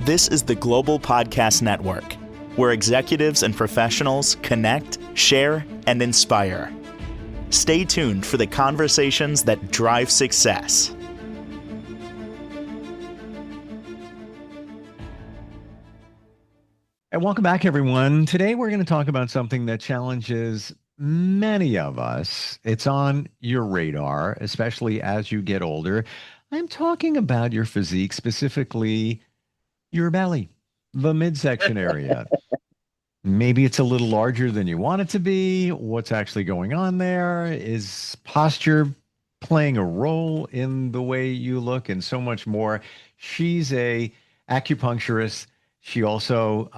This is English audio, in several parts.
This is the Global Podcast Network, where executives and professionals connect, share, and inspire. Stay tuned for the conversations that drive success. And welcome back, everyone. Today, we're going to talk about something that challenges many of us. It's on your radar, especially as you get older. I'm talking about your physique, specifically your belly, the midsection area. Maybe it's a little larger than you want it to be. What's actually going on there? Is posture playing a role in the way you look, and so much more? She's a acupuncturist. She also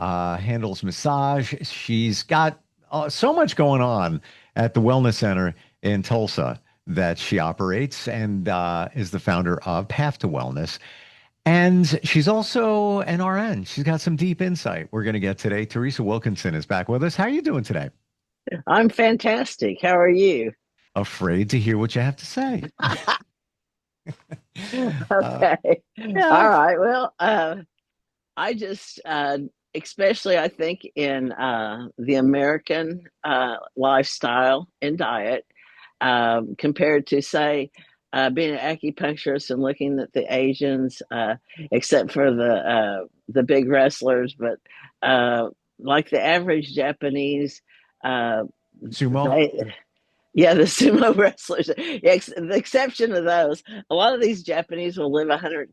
handles massage. She's got so much going on at the Wellness Center in Tulsa that she operates, and is the founder of Path to Wellness. And she's also an RN. She's got some deep insight we're going to get today. Teresa Wilkinson is back with us. How are you doing today? I'm fantastic. How are you? Afraid to hear what you have to say. Okay. Yeah. All right. Well, I just, especially I think in the American lifestyle and diet, compared to, say, being an acupuncturist and looking at the Asians, except for the big wrestlers, but like the average Japanese, Sumo? yeah, the sumo wrestlers. The exception of those, a lot of these Japanese will live 100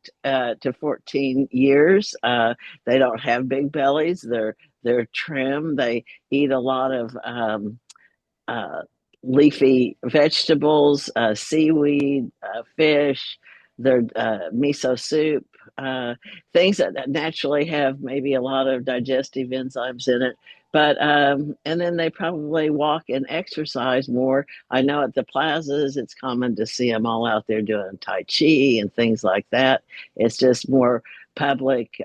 to 14 years. They don't have big bellies. They're trim. They eat a lot of leafy vegetables, seaweed, fish. Their miso soup, things that naturally have maybe a lot of digestive enzymes in it. But and then they probably walk and exercise more. I know at the plazas, it's common to see them all out there doing Tai Chi and things like that. It's just more public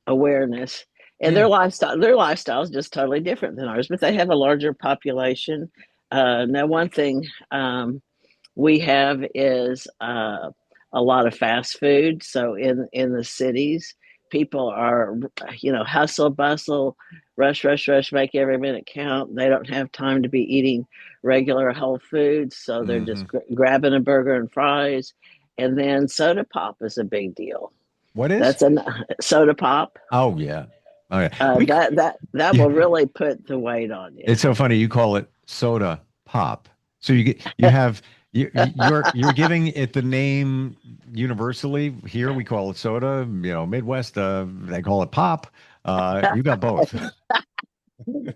awareness. And their lifestyle is just totally different than ours, but they have a larger population. Now, one thing we have is a lot of fast food. So in the cities, people are, hustle, bustle, rush, make every minute count. They don't have time to be eating regular whole foods. So they're just grabbing a burger and fries. And then soda pop is a big deal. What is? That's a soda pop. Oh, yeah. Oh, yeah. That will really put the weight on you. It's so funny. You call it soda pop. So you're giving it the name universally. Here we call it soda. Midwest they call it pop. You got both.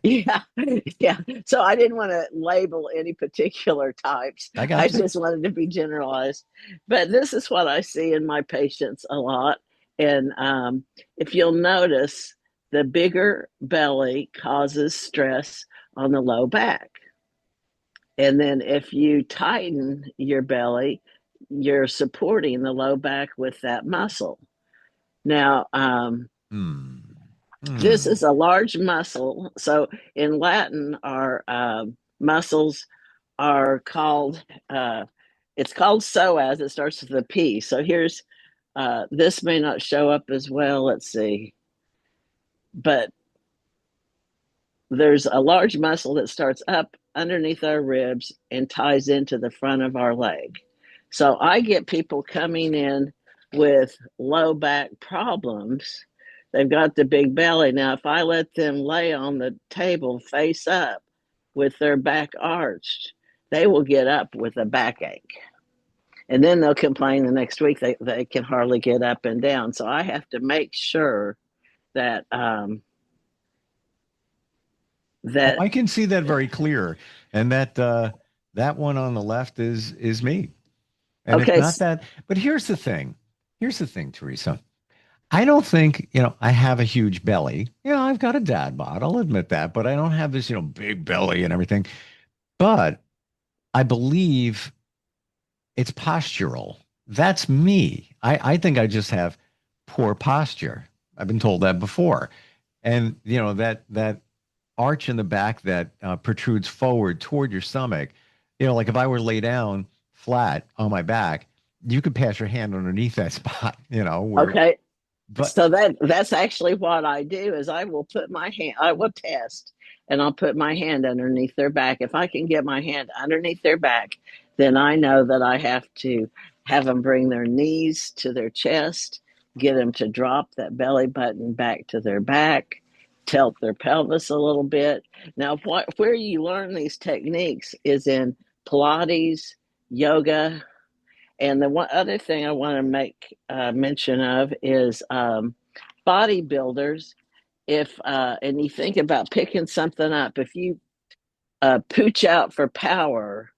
Yeah. So I didn't want to label any particular types. I just wanted to be generalized. But this is what I see in my patients a lot. And if you'll notice, the bigger belly causes stress on the low back. And then if you tighten your belly, you're supporting the low back with that muscle. Now, this is a large muscle. So in Latin, our muscles are called, it's called psoas. It starts with a P. So here's, this may not show up as well. Let's see. But there's a large muscle that starts up underneath our ribs and ties into the front of our leg. So I get people coming in with low back problems. They've got the big belly. Now, if I let them lay on the table face up with their back arched, they will get up with a backache. And then they'll complain the next week they can hardly get up and down. So I have to make sure that I can see that very clear, and that one on the left is me. And okay. It's not that. But here's the thing, Teresa. I don't think I have a huge belly. I've got a dad bod. I'll admit that, but I don't have this big belly and everything. But I believe it's postural. That's me. I think I just have poor posture. I've been told that before. And, that arch in the back that protrudes forward toward your stomach, like if I were lay down flat on my back, you could pass your hand underneath that spot, Okay. But So that's actually what I do is I will test and I'll put my hand underneath their back. If I can get my hand underneath their back, then I know that I have to have them bring their knees to their chest, get them to drop that belly button back to their back, tilt their pelvis a little bit. Now, where you learn these techniques is in Pilates, yoga, and the one other thing I want to make mention of is bodybuilders. If and you think about picking something up, if you pooch out for power,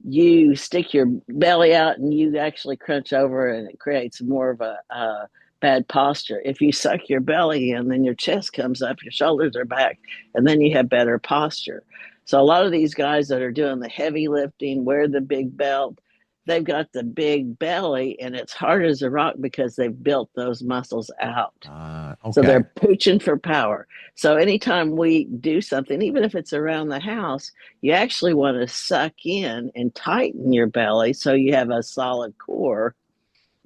you stick your belly out and you actually crunch over, and it creates more of a bad posture. If you suck your belly in, then your chest comes up, your shoulders are back, and then you have better posture. So a lot of these guys that are doing the heavy lifting, wear the big belt, they've got the big belly and it's hard as a rock because they've built those muscles out. So okay. they're pooching for power. So anytime we do something, even if it's around the house, you actually want to suck in and tighten your belly so you have a solid core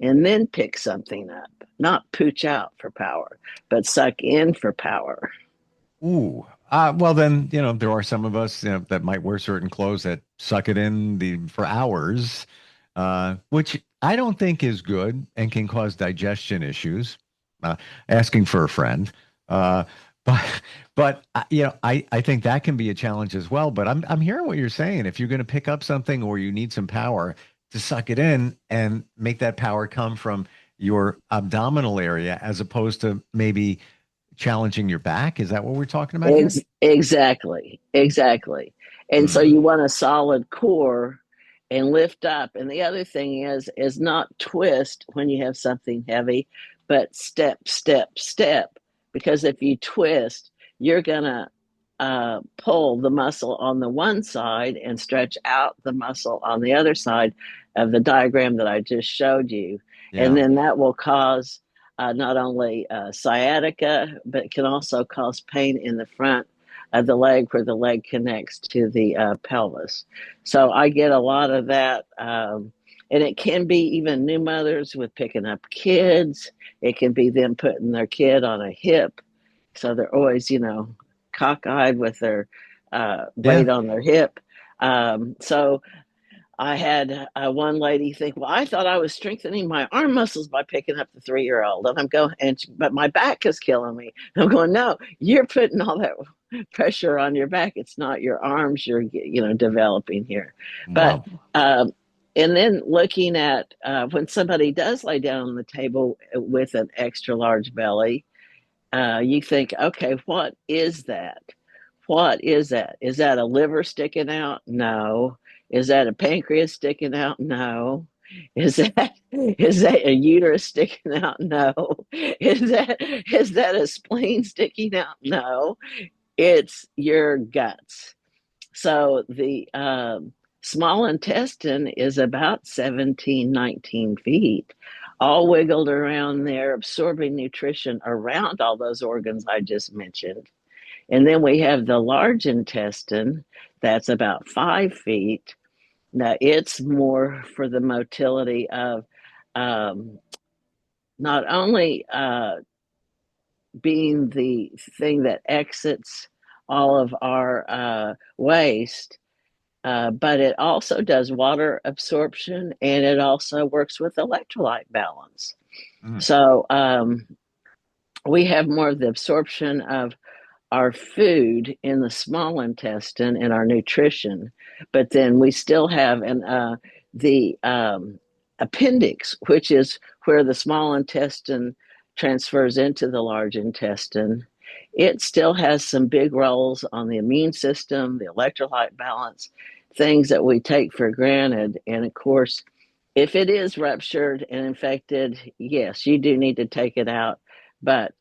and then pick something up. Not pooch out for power, but suck in for power. Ooh. Well, then, there are some of us, that might wear certain clothes that suck it in for hours, which I don't think is good and can cause digestion issues. Asking for a friend. Uh, but I think that can be a challenge as well. But I'm hearing what you're saying. If you're going to pick up something or you need some power to suck it in and make that power come from your abdominal area as opposed to maybe challenging your back. Is that what we're talking about here? Exactly, exactly. And so Hmm. you want a solid core and lift up. And the other thing is not twist when you have something heavy, but step, step, step. Because if you twist, you're gonna pull the muscle on the one side and stretch out the muscle on the other side of the diagram that I just showed you. And Yeah. then that will cause not only sciatica, but it can also cause pain in the front of the leg where the leg connects to the pelvis. So I get a lot of that. And it can be even new mothers with picking up kids. It can be them putting their kid on a hip. So they're always, cockeyed with their Yeah. weight on their hip. So I had one lady think, well, I thought I was strengthening my arm muscles by picking up the 3-year-old. And I'm going, but my back is killing me. And I'm going, no, you're putting all that pressure on your back. It's not your arms you're, developing here. But, Wow. um, and then looking at when somebody does lay down on the table with an extra large belly, you think, okay, what is that? What is that? Is that a liver sticking out? No. Is that a pancreas sticking out? No. Is that a uterus sticking out? No. Is that a spleen sticking out? No. It's your guts. So the small intestine is about 17, 19 feet, all wiggled around there, absorbing nutrition around all those organs I just mentioned. And then we have the large intestine that's about 5 feet. Now, it's more for the motility of um, not only being the thing that exits all of our waste, but it also does water absorption and it also works with electrolyte balance. Mm. So we have more of the absorption of our food in the small intestine and our nutrition, but then we still have the appendix, which is where the small intestine transfers into the large intestine. It still has some big roles on the immune system, the electrolyte balance, things that we take for granted. And of course, if it is ruptured and infected, yes, you do need to take it out. But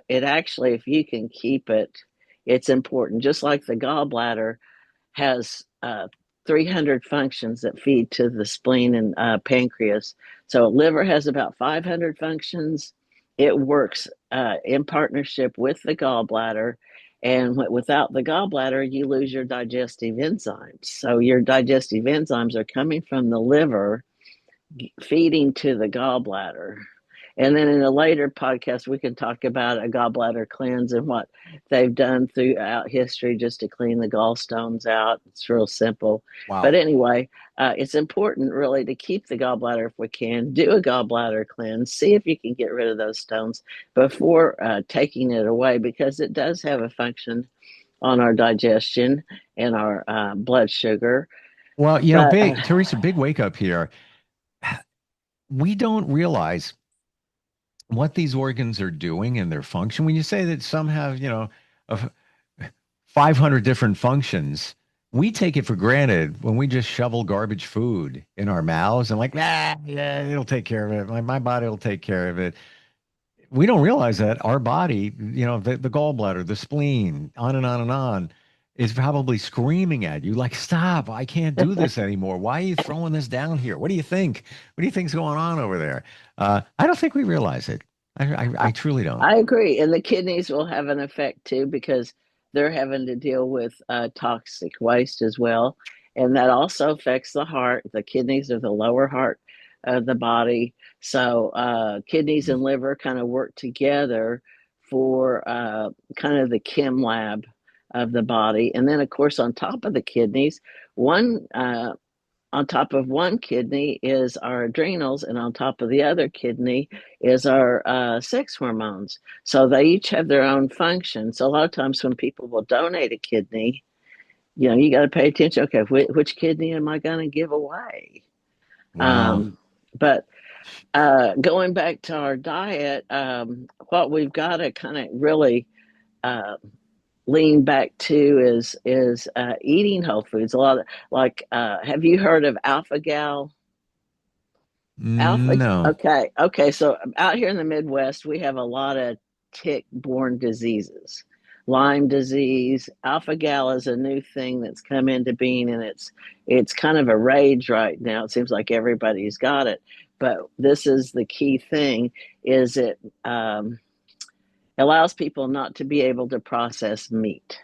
it actually, if you can keep it, it's important. Just like the gallbladder has 300 functions that feed to the spleen and pancreas. So liver has about 500 functions. It works in partnership with the gallbladder. And without the gallbladder, you lose your digestive enzymes. So your digestive enzymes are coming from the liver feeding to the gallbladder. And then in a later podcast, we can talk about a gallbladder cleanse and what they've done throughout history just to clean the gallstones out. It's real simple. But Wow. anyway, it's important really to keep the gallbladder if we can. Do a gallbladder cleanse. See if you can get rid of those stones before taking it away, because it does have a function on our digestion and our blood sugar. Well, But big Teresa, big wake up here. We don't realize what these organs are doing and their function. When you say that some have, a 500 different functions, we take it for granted when we just shovel garbage food in our mouths and like, yeah, it'll take care of it. My body will take care of it. We don't realize that our body, the gallbladder, the spleen, on and on and on, is probably screaming at you like, stop, I can't do this anymore. Why are you throwing this down here? What do you think? What do you think's going on over there? I don't think we realize it. I truly don't. I agree. And the kidneys will have an effect too, because they're having to deal with toxic waste as well. And that also affects the heart. The kidneys are the lower heart of the body. So kidneys and liver kind of work together for kind of the chem lab of the body. And then, of course, on top of the kidneys, one on top of one kidney is our adrenals, and on top of the other kidney is our sex hormones. So they each have their own function. So a lot of times when people will donate a kidney, you got to pay attention. Okay, which kidney am I going to give away? Wow. But going back to our diet, what we've got to kind of really lean back to is eating whole foods. A lot of like, have you heard of alpha gal? Alpha. No. Okay. So out here in the Midwest, we have a lot of tick-borne diseases. Lyme disease, alpha gal is a new thing that's come into being, and it's kind of a rage right now. It seems like everybody's got it, but this is the key thing: is it allows people not to be able to process meat.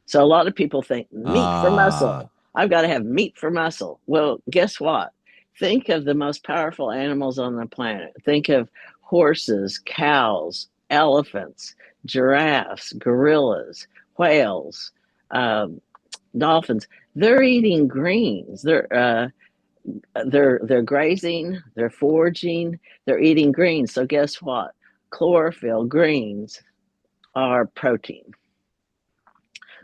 So a lot of people think meat for Ah, muscle. I've got to have meat for muscle. Well, guess what? Think of the most powerful animals on the planet. Think of horses, cows, elephants, giraffes, gorillas, whales, um, dolphins. They're eating greens. They're grazing. They're foraging. They're eating greens. So guess what? Chlorophyll, greens are protein.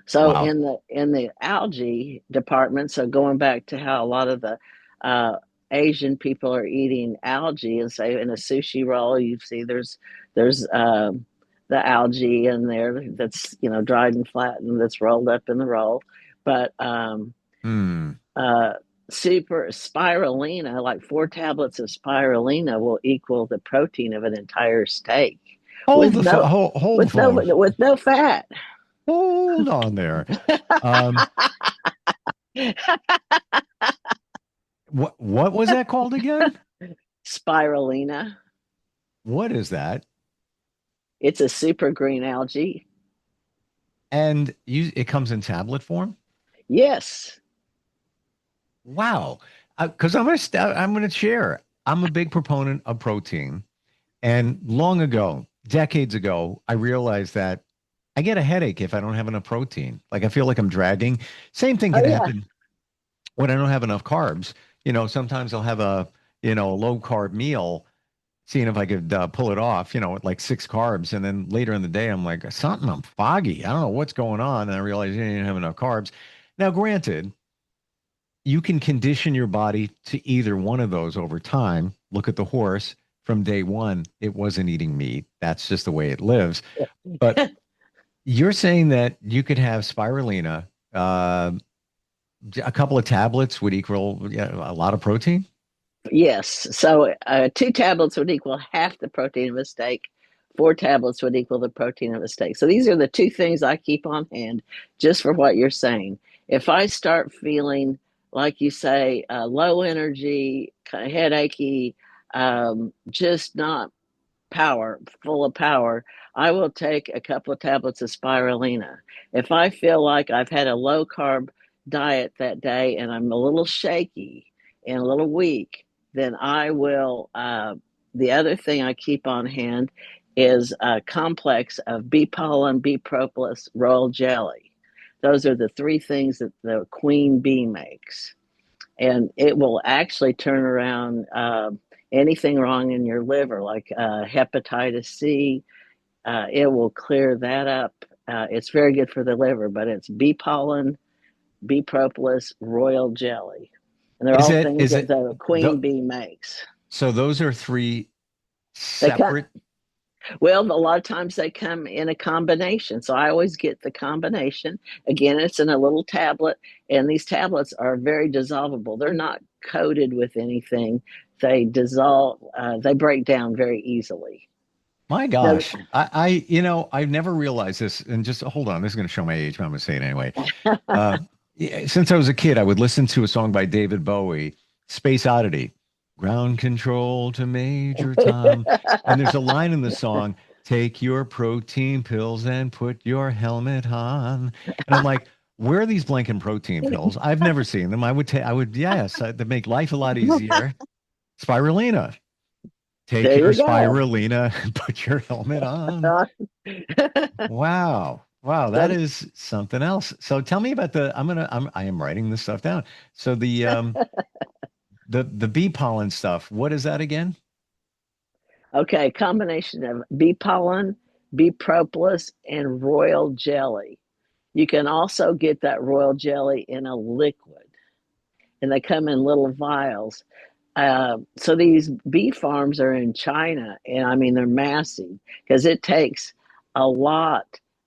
So wow. in the algae department, so going back to how a lot of the uh, Asian people are eating algae, and say in a sushi roll, you see there's the algae in there that's dried and flattened, that's rolled up in the roll, but Hmm. uh, super spirulina, like 4 tablets of spirulina, will equal the protein of an entire steak Hold with the no hold the phone. with no fat. Hold on there. Um, what was that called again? Spirulina. What is that? It's a super green algae. And it comes in tablet form? Yes. Wow. Because I'm gonna share. I'm a big proponent of protein, and long ago, decades ago, I realized that I get a headache if I don't have enough protein. Like I feel like I'm dragging. Same thing Oh can yeah. happen when I don't have enough carbs. Sometimes I'll have a low carb meal, seeing if I could pull it off, at like 6 carbs. And then later in the day, I'm like, something, I'm foggy. I don't know what's going on. And I realize I didn't have enough carbs. Now, granted, you can condition your body to either one of those over time. Look at the horse from day one, it wasn't eating meat. That's just the way it lives. But you're saying that you could have spirulina, a couple of tablets would equal a lot of protein? Yes. So 2 tablets would equal half the protein of a steak. 4 tablets would equal the protein of a steak. So these are the two things I keep on hand just for what you're saying. If I start feeling, like you say, low energy, kind of headachy, just not full of power, I will take a couple of tablets of spirulina. If I feel like I've had a low carb diet that day and I'm a little shaky and a little weak, then I will the other thing I keep on hand is a complex of bee pollen, bee propolis, royal jelly. Those are the three things that the queen bee makes. And it will actually turn around anything wrong in your liver, like hepatitis C. It will clear that up. It's very good for the liver, but it's bee pollen, bee propolis, royal jelly. And they're Is all it, things is that it, the queen the, bee makes. so those are three They come, separate. well, a lot of times they come in a combination. So I always get the combination. Again, it's in a little tablet, and these tablets are very dissolvable. They're not coated with anything. They dissolve, they break down very easily. My Now, gosh, I've never realized this. And just hold on, this is going to show my age, but I'm going to say it anyway. Uh, yeah, since I was a kid, I would listen to a song by David Bowie, Space Oddity, Ground Control to Major Tom. And there's a line in the song, take your protein pills and put your helmet on. And I'm like, where are these blanking protein pills? I've never seen them. Yes, they make life a lot easier. Spirulina. Take there your you go. spirulina and put your helmet on. Wow. Wow, that So, is something else. So tell me about I am writing this stuff down. So the bee pollen stuff, what is that again? okay, combination of bee pollen, bee propolis, and royal jelly. You can also get that royal jelly in a liquid, and they come in little vials. So these bee farms are in China, and I mean they're massive because it takes a lot.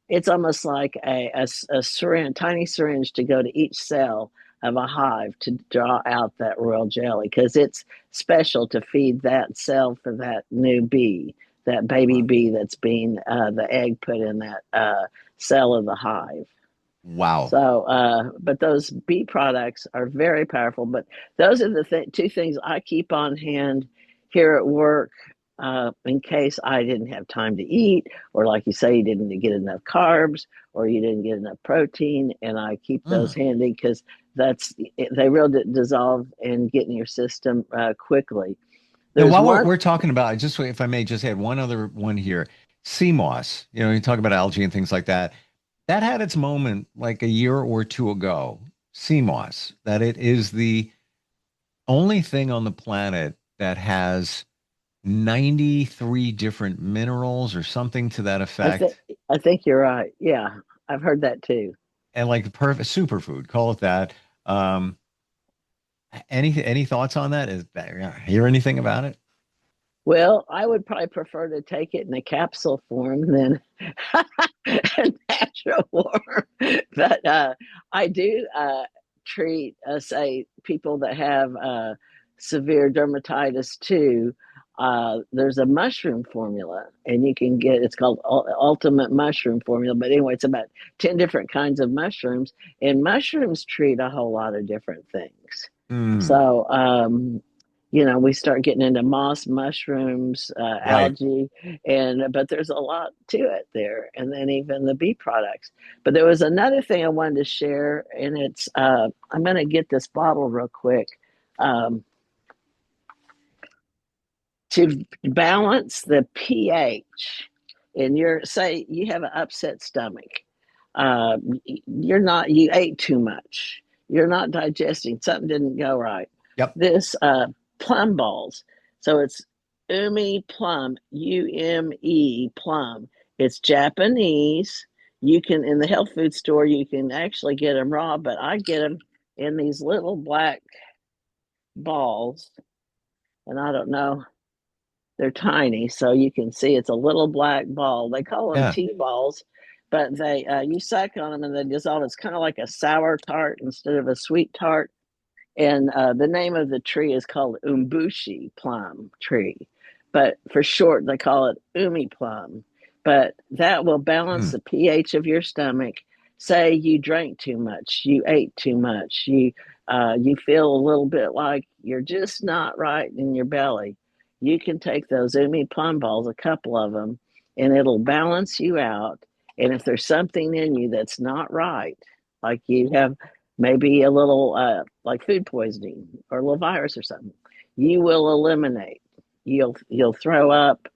It's almost like a syringe, tiny syringe to go to each cell of a hive to draw out that royal jelly because it's special to feed that cell for that new bee, that baby bee that's being the egg put in that cell of the hive. Wow. So, but those bee products are very powerful. But those are the two things I keep on hand here at work in case I didn't have time to eat, or like you say, you didn't get enough carbs, or you didn't get enough protein. And I keep those Mm. handy because they really dissolve and get in your system quickly. Now, There's while we're, one. we're talking about, just if I may just add one other one here, sea moss. You talk about algae and things like that. That had its moment like a year or two ago. Sea moss, that it is the only thing on the planet that has 93 different minerals or something to that I think effect. I think you're right. Yeah, I've heard that too. And like the perfect superfood, call it that. Um, any thoughts on that? Hear anything about it? Well, I would probably prefer to take it in a capsule form than a natural form. But I do treat, say, people that have severe dermatitis too. There's a mushroom formula, and you can get it's called Ultimate Mushroom Formula. But anyway, it's about 10 different kinds of mushrooms, and mushrooms treat a whole lot of different things. Mm, So, we start getting into moss, mushrooms, right. algae, and but there's a lot to it there, and then even the bee products. But there was another thing I wanted to share, and it's I'm going to get this bottle real quick um, to balance the pH. In your say you have an upset stomach, uh, you ate too much, you're not digesting, something didn't go right. Yep. This plum balls, so it's umi plum, ume plum. It's Japanese. You can in the health food store you can actually get them raw, but I get them in these little black balls, and I don't know, they're tiny, so you can see it's a little black ball. They call them Yeah. tea balls, but they you suck on them and they dissolve. It's kind of like a sour tart instead of a sweet tart. And the name of the tree is called umbushi plum tree, but for short they call it umi plum. But that will balance Mm, the pH of your stomach. Say you drank too much, you ate too much, you feel a little bit like you're just not right in your belly. You can take those umi plum balls, a couple of them, and it'll balance you out. And if there's something in you that's not right, like you have maybe a little like food poisoning or a little virus or something, you will eliminate. you'll throw up,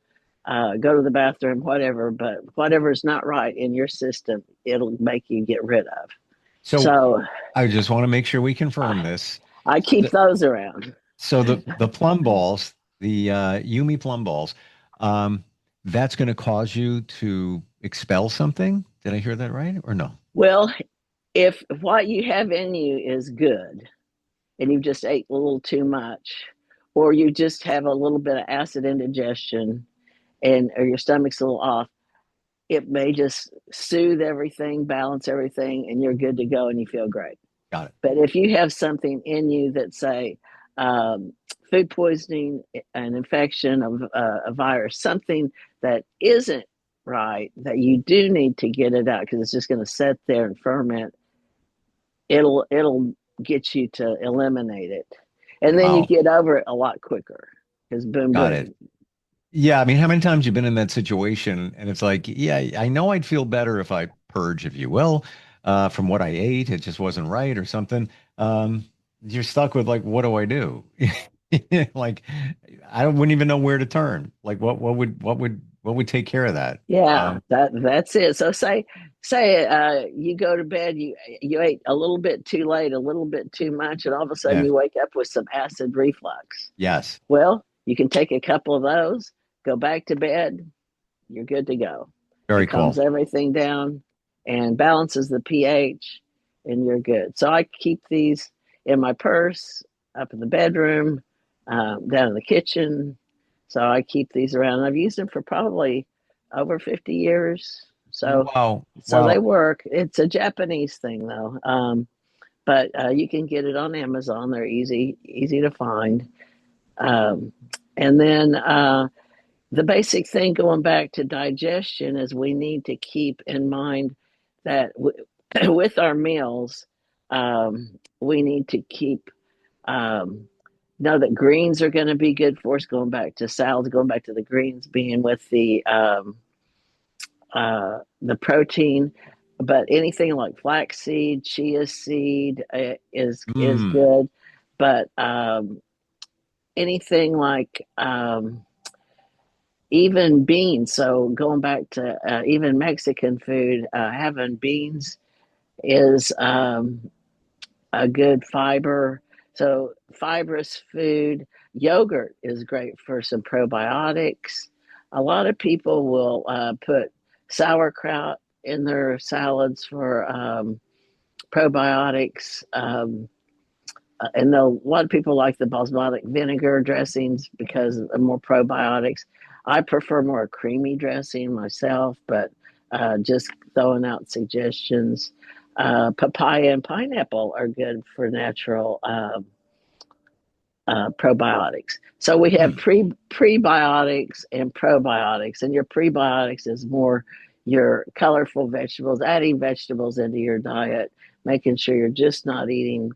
go to the bathroom, whatever. But whatever's not right in your system, it'll make you get rid of. So So I just want to make sure we confirm I, this. I keep The- those around. So the plum balls, the Yumi plum balls, um, that's going to cause you to expel something. Did I hear that right or no? Well, if what you have in you is good, and you just ate a little too much, or you just have a little bit of acid indigestion, and or your stomach's a little off, it may just soothe everything, balance everything, and you're good to go, and you feel great. Got it. But if you have something in you that say um, food poisoning, an infection of a virus, something that isn't right, that you do need to get it out because it's just going to sit there and ferment, it'll get you to eliminate it, and then you Wow. get over it a lot quicker because boom Got it. boom. Yeah, I mean, how many times you've been in that situation and it's like, yeah, I know I'd feel better if I purge, if you will, from what I ate. It just wasn't right or something. Um, you're stuck with like, what do I do? Like, wouldn't even know where to turn. Like, what would take care of that? Yeah, that's it. So say you go to bed, you ate a little bit too late, a little bit too much, and all of a sudden Yeah. you wake up with some acid reflux. Yes. Well, you can take a couple of those, go back to bed, you're good to go. Very It calms cool. everything down and balances the pH, and you're good. So I keep these in my purse, up in the bedroom, down in the kitchen. So I keep these around. I've used them for probably over 50 years. Wow. So they Wow. work. It's a Japanese thing though. But you can get it on Amazon. They're easy to find. Um, and then the basic thing going back to digestion is we need to keep in mind that with our meals, we need to keep um, know that greens are going to be good for us. Going back to salads, going back to the greens being with the protein, but anything like flaxseed, chia seed is Mm. good, but anything like even beans. So going back to even Mexican food, having beans is a good fiber. So fibrous food, yogurt is great for some probiotics. A lot of people will put sauerkraut in their salads for probiotics. And a lot of people like the basmati vinegar dressings because of more probiotics. I prefer more creamy dressing myself, but just throwing out suggestions. Papaya and pineapple are good for natural probiotics. So we have Mm. prebiotics and probiotics, and your prebiotics is more your colorful vegetables, adding vegetables into your diet, making sure you're just not eating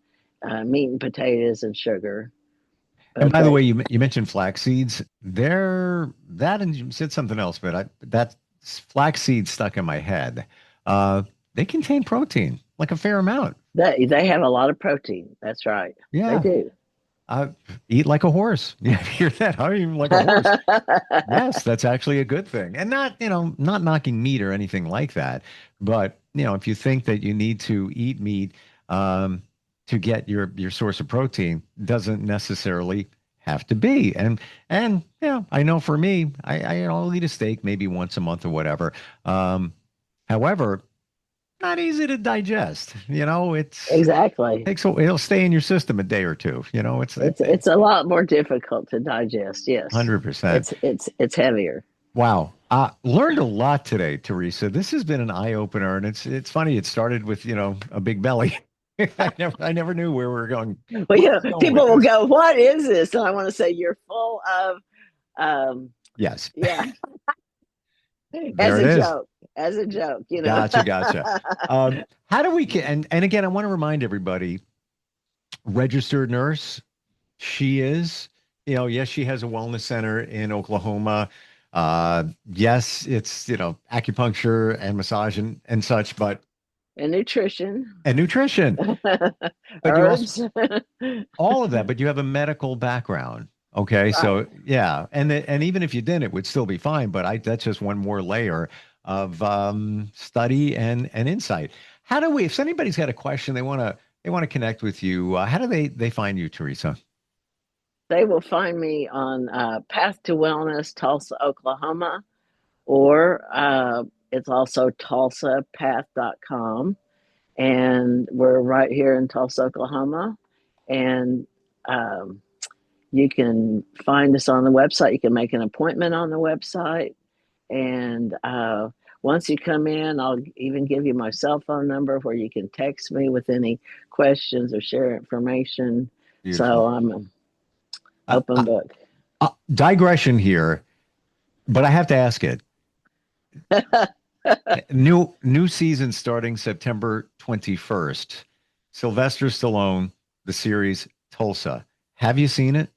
meat and potatoes and sugar. And But by the that way, you mentioned flax seeds. And you said something else, but that flax seed stuck in my head. Uh, they contain protein, like a fair amount. they have a lot of protein. That's right. They Yeah. do. Uh, Eat like a horse. Yeah, hear that? How even like a horse? Yes, that's actually a good thing. And not knocking meat or anything like that. But, if you think that you need to eat meat um, to get your source of protein, doesn't necessarily have to be. And I know for me, I'll eat a steak maybe once a month or whatever. However, not easy to digest. Exactly. It'll stay in your system a day or two. It's a lot more difficult to digest. Yes, 100%. it's heavier. Wow. Learned a lot today, Teresa. This has been an eye opener, and it's funny. It started with, a big belly. I never knew where we were going. Well, Where I was going people with will this. go, "What is this?" And I want to say, "You're full of, um, Yes, yeah," as there it a is. joke, as a joke. Gotcha, gotcha. How do we and again, I want to remind everybody, registered nurse, she is, yes, she has a wellness center in Oklahoma. Yes, it's, acupuncture and massage and such, but And nutrition, and nutrition. But you also herbs. all of that, but you have a medical background. Okay, Right. so yeah, and even if you didn't, it would still be fine. But that's just one more layer of study and insight. How do we? If anybody's got a question, they want to connect with you. How do they find you, Teresa? They will find me on Path to Wellness, Tulsa, Oklahoma, or it's also tulsapath.com. And we're right here in Tulsa, Oklahoma. And um, you can find us on the website. You can make an appointment on the website. And once you come in, I'll even give you my cell phone number where you can text me with any questions or share information. So Beautiful. I'm an Uh, open uh, book. digression here, but I have to ask it. New season starting September 21st. Sylvester Stallone, the series Tulsa. Have you seen it?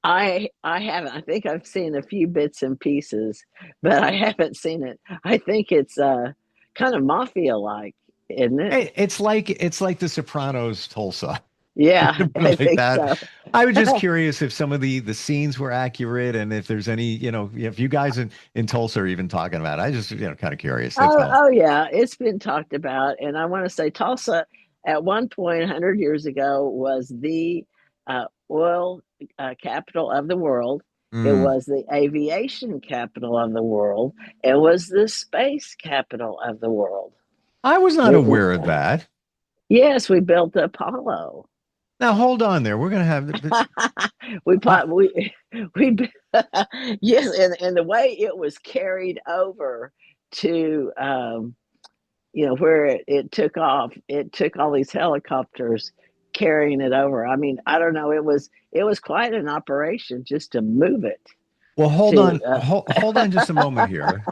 I haven't. I think I've seen a few bits and pieces, but I haven't seen it. I think it's kind of mafia like, isn't it? It's like The Sopranos Tulsa. Yeah, Put I it like think that. so. I was just curious if some of the scenes were accurate and if there's any, if you guys in Tulsa are even talking about it. I just, kind of curious. That's Oh, all. oh yeah, it's been talked about, and I want to say Tulsa at one point, 100 years ago, was the oil capital of the world. It Mm. was the aviation capital of the world. It was the space capital of the world. I was not We, aware of that. yes, we built the Apollo. Now hold on there. We're gonna have we I, put we yes, and the way it was carried over to where it took off, it took all these helicopters carrying it over. I mean, I don't know, it was quite an operation just to move it well, hold to on. Hold on just a moment here.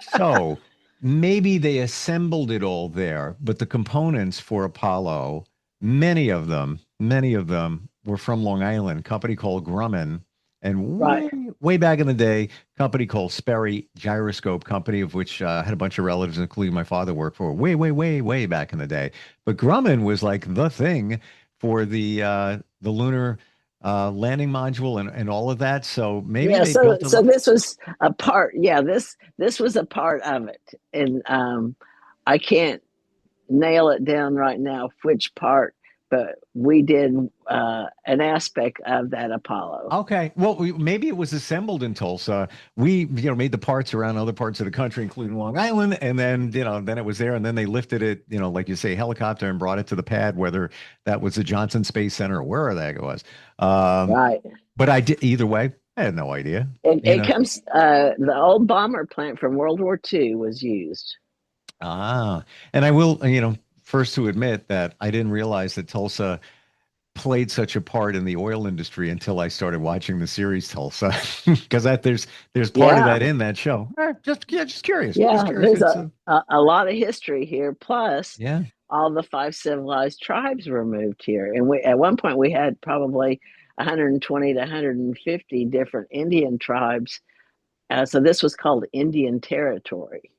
So maybe they assembled it all there, but the components for Apollo, many of them were from Long Island, a company called Grumman. And right. way back in the day, company called Sperry Gyroscope Company, of which had a bunch of relatives, including my father, worked for way, way, way, way back in the day. But Grumman was like the thing for the lunar landing module and all of that. So maybe Yeah, they so built a so lot. this was a part. Yeah, this was a part of it, and I can't nail it down right now which part, but we did an aspect of that Apollo. Okay. Well, maybe it was assembled in Tulsa. We, made the parts around other parts of the country, including Long Island, and then it was there, and then they lifted it, like you say, helicopter, and brought it to the pad, whether that was the Johnson Space Center or where the heck it was. Um, Right. but I did either way. I had no idea. It comes. The old bomber plant from World War II was used. And I will, first to admit that I didn't realize that Tulsa played such a part in the oil industry until I started watching the series Tulsa, because there's part of Yeah, that in that show. Just curious, just yeah. curious. There's It's a lot of history here. Plus, yeah. all the five civilized tribes were moved here, and we at one point we had probably 120 to 150 different Indian tribes. So this was called Indian Territory,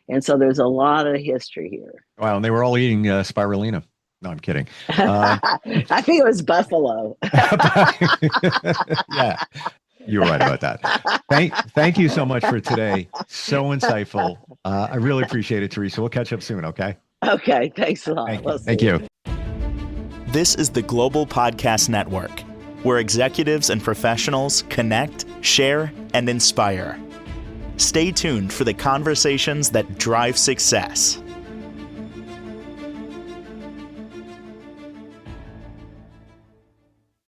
and so there's a lot of history here. Wow, and they were all eating spirulina. No, I'm kidding. Uh, I think it was buffalo. yeah, you were right about that. Thank you so much for today. So insightful. I really appreciate it, Teresa. We'll catch up soon. Okay. Okay, thanks a lot. Thank you. We'll Thank see you. This is the Global Podcast Network, where executives and professionals connect, share, and inspire. Stay tuned for the conversations that drive success.